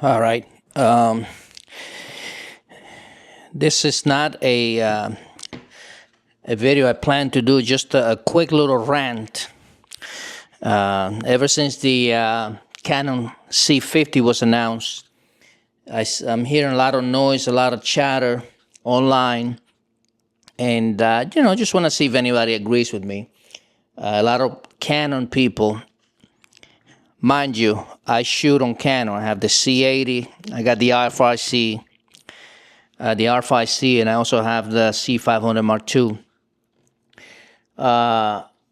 All right. This is not a video I plan to do, just a quick little rant. Ever since the Canon C50 was announced, I'm hearing a lot of noise, a lot of chatter online, and just want to see if anybody agrees with me. A lot of Canon people. Mind you, I shoot on Canon. I have the C80, I got the R5C, and I also have the C500 Mark II.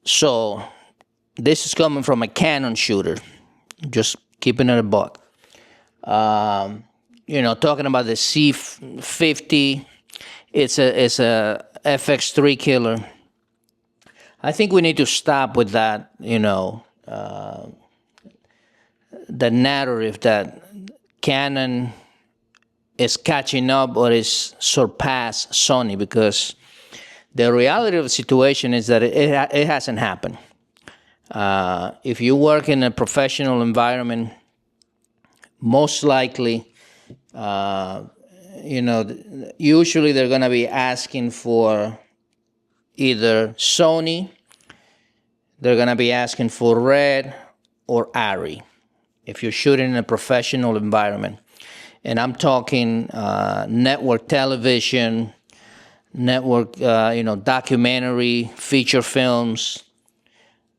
So this is coming from a Canon shooter, just keeping it a buck. Talking about the C50, it's a FX3 killer. I think we need to stop with that, the narrative that Canon is catching up or is surpassed Sony, because the reality of the situation is that it hasn't happened. If you work in a professional environment, most likely, usually they're going to be asking for either Sony, they're going to be asking for Red or Arri, if you're shooting in a professional environment. And I'm talking network television, network, documentary, feature films.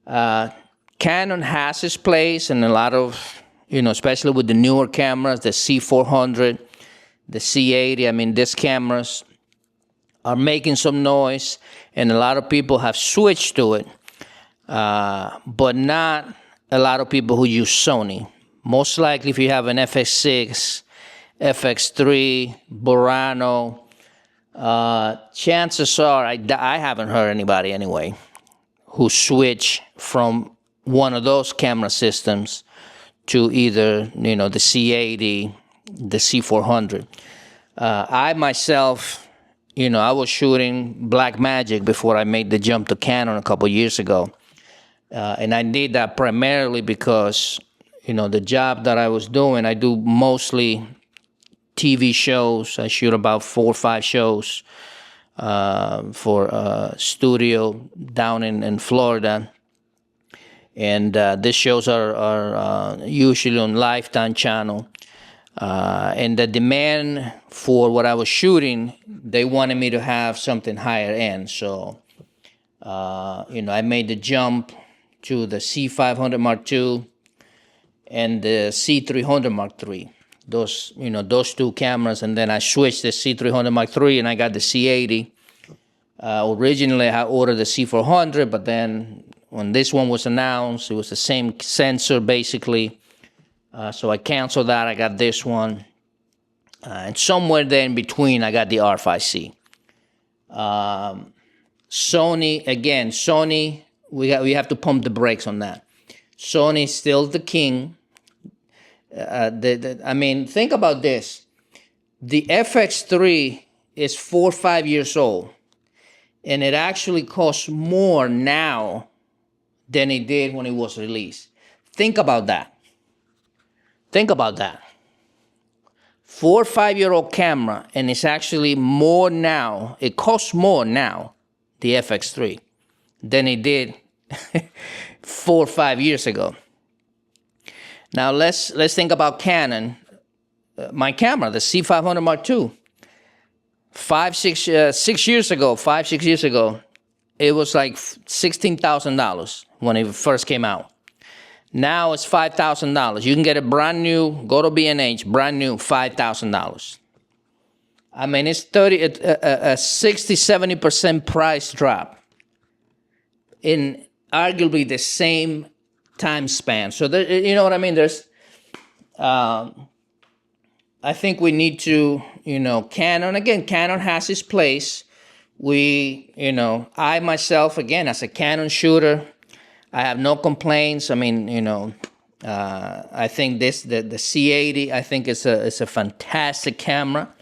Canon has its place in a lot of, especially with the newer cameras, the C400, the C80. I mean, these cameras are making some noise, and a lot of people have switched to it, but not a lot of people who use Sony. Most likely, if you have an FX6, FX3, Burano, chances are, I haven't heard anybody anyway, who switch from one of those camera systems to either, the C80, the C400. I myself, I was shooting Blackmagic before I made the jump to Canon a couple years ago. And I did that primarily because, the job that I was doing, I do mostly TV shows. I shoot about 4 or 5 shows for a studio down in Florida. And these shows are usually on Lifetime channel. And the demand for what I was shooting, they wanted me to have something higher end. So, I made the jump to the C500 Mark II and the C300 Mark III. Those two cameras, and then I switched the C300 Mark III and I got the C80. Originally, I ordered the C400, but then when this one was announced, it was the same sensor basically. So I canceled that. I got this one, and somewhere there in between, I got the R5C. Sony, we have to pump the brakes on that. Sony is still the king. Think about this. The FX3 is 4 or 5 years old, and it actually costs more now than it did when it was released. Think about that. 4 or 5 year old camera, and it's actually more now. It costs more now, the FX3, than it did 4 or 5 years ago. Now let's think about Canon. My camera, the C500 Mark II, 6 years ago, it was like $16,000 when it first came out. Now it's $5,000. You can get it brand new, go to B&H, brand new, $5,000. I mean, it's a 60-70% price drop in arguably the same time span. So you know what I mean? There's, I think we need to, Canon has its place. I myself, again, as a Canon shooter, I have no complaints. I mean, I think the C80, I think it's a fantastic camera.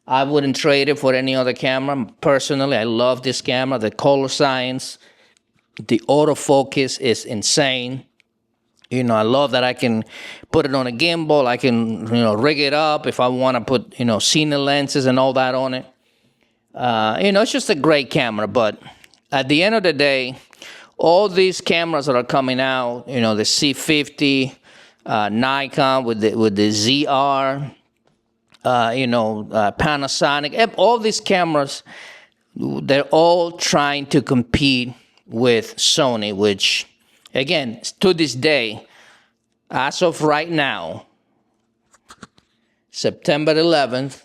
I wouldn't trade it for any other camera. Personally, I love this camera. The color science, the autofocus is insane. You know, I love that I can put it on a gimbal. I can, you know, rig it up if I want to put, you know, cine lenses and all that on it. You know, it's just a great camera. But at the end of the day, all these cameras that are coming out, you know, the C50, Nikon with the ZR, Panasonic, all these cameras, they're all trying to compete with Sony, which, again, to this day, as of right now, September 11th,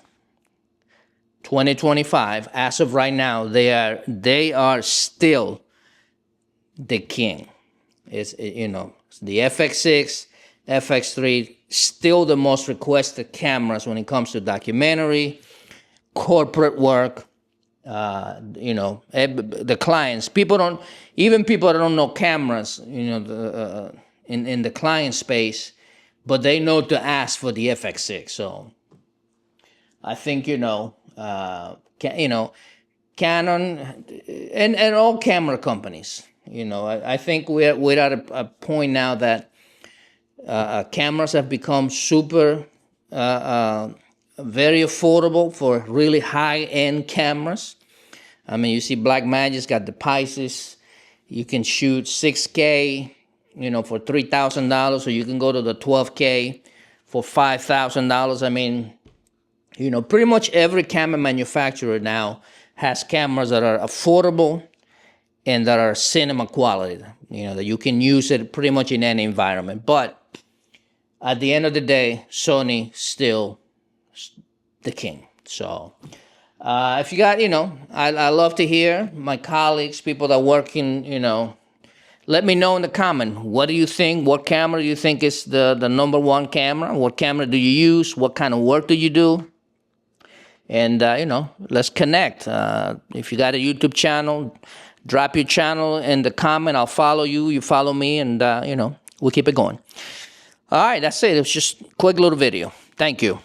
2025, as of right now, they are still the king. It's, you know, the FX6, FX3, still the most requested cameras when it comes to documentary, corporate work. You know, the clients, people that don't know cameras, you know, in the client space, but they know to ask for the FX6. So I think, you know, Canon and all camera companies, you know, I think we're at a point now that cameras have become super very affordable for really high-end cameras. I mean, you see Blackmagic's got the Pisces. You can shoot 6K, you know, for $3,000, or you can go to the 12K for $5,000. I mean, you know, pretty much every camera manufacturer now has cameras that are affordable and that are cinema quality, you know, that you can use it pretty much in any environment. But at the end of the day, Sony still the king. So if you got, you know, I love to hear my colleagues, people that work in, you know, let me know in the comment. What do you think? What camera do you think is the number one camera? What camera do you use? What kind of work do you do? And, you know, let's connect. If you got a YouTube channel, drop your channel in the comment. I'll follow you. You follow me. And, you know, we'll keep it going. All right, that's it. It was just a quick little video. Thank you.